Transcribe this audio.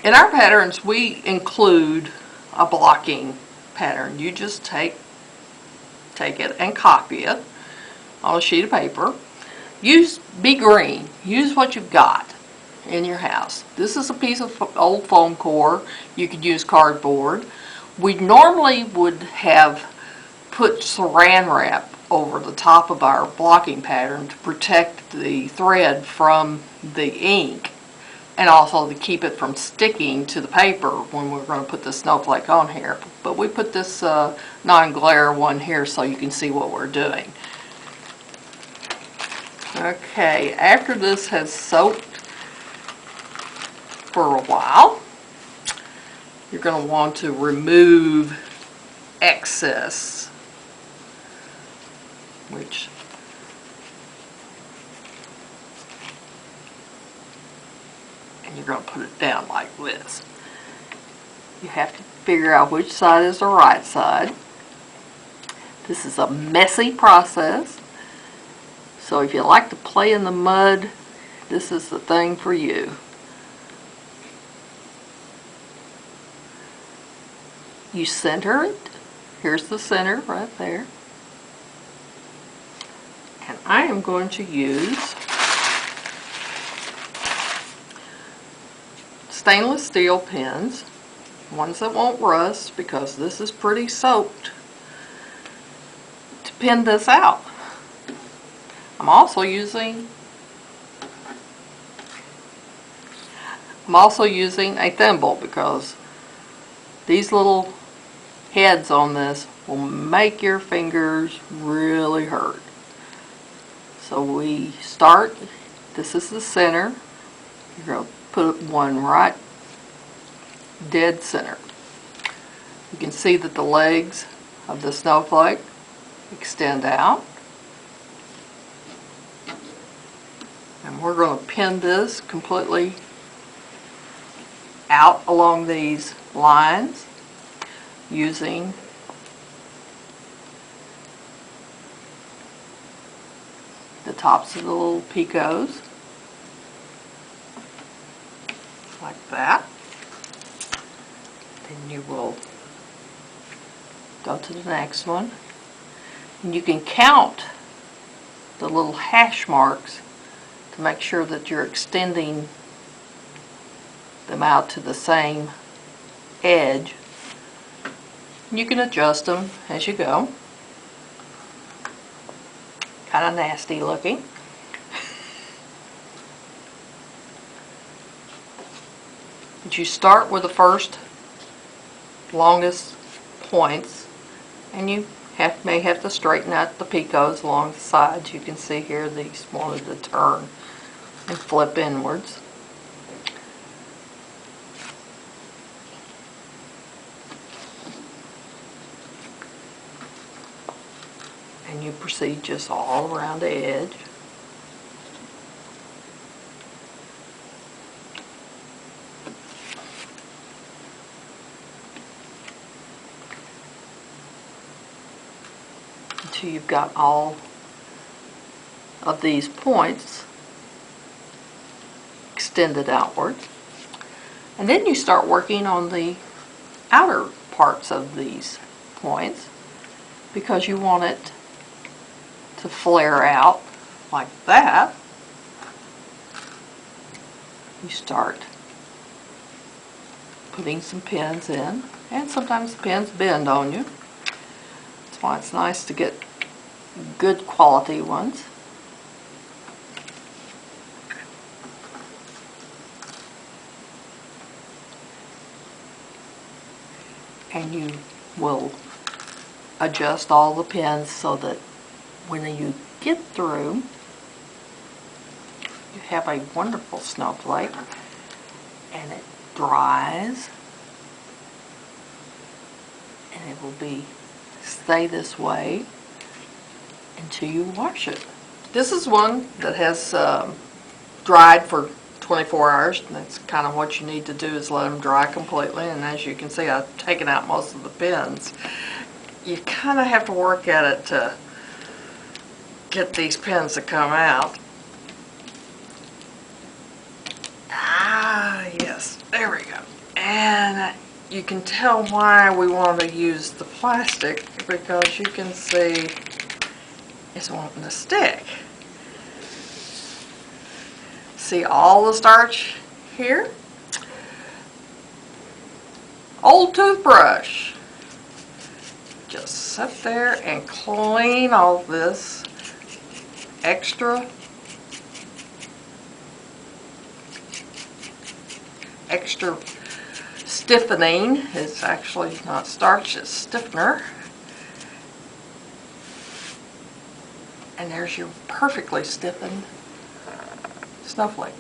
In our patterns, we include a blocking pattern. You just take it and copy it on a sheet of paper. Be green. Use what you've got in your house. This is a piece of old foam core. You could use cardboard. We normally would have put saran wrap over the top of our blocking pattern to protect the thread from the ink and also to keep it from sticking to the paper when we're going to put the snowflake on here. But we put this non-glare one here so you can see what we're doing. Okay, after this has soaked for a while, you're going to want to remove excess, which and you're going to put it down like this. You have to figure out which side is the right side. This is a messy process, so if you like to play in the mud, this is the thing for you. You center it. Here's the center right there. And I am going to use stainless steel pins, ones that won't rust because this is pretty soaked, to pin this out. I'm also using a thimble because these little heads on this will make your fingers really hurt. So we start, this is the center, you're going to put one right dead center. You can see that the legs of the snowflake extend out. And we're going to pin this completely out along these lines using the tops of the little picots, like that. Then you will go to the next one, and you can count the little hash marks to make sure that you're extending them out to the same edge. You can adjust them as you go. Kind of nasty looking. But you start with the first longest points, and you may have to straighten out the picots along the sides. You can see here these wanted to turn and flip inwards. And you proceed just all around the edge. Until you've got all of these points extended outward. And then you start working on the outer parts of these points because you want it to flare out like that. You start putting some pins in, and sometimes the pins bend on you. That's why it's nice to get good quality ones. And you will adjust all the pins so that when you get through, you have a wonderful snowflake, and it dries, and it will stay this way until you wash it. This is one that has dried for 24 hours, and that's kind of what you need to do, is let them dry completely. And as you can see, I've taken out most of the pins. You kind of have to work at it to get these pins to come out. Ah, yes, there we go. you can tell why we want to use the plastic, because you can see it's wanting to stick. See all the starch here? Old toothbrush. Just sit there and clean all this extra stiffening. It's actually not starch, it's stiffener. And there's your perfectly stiffened snowflake.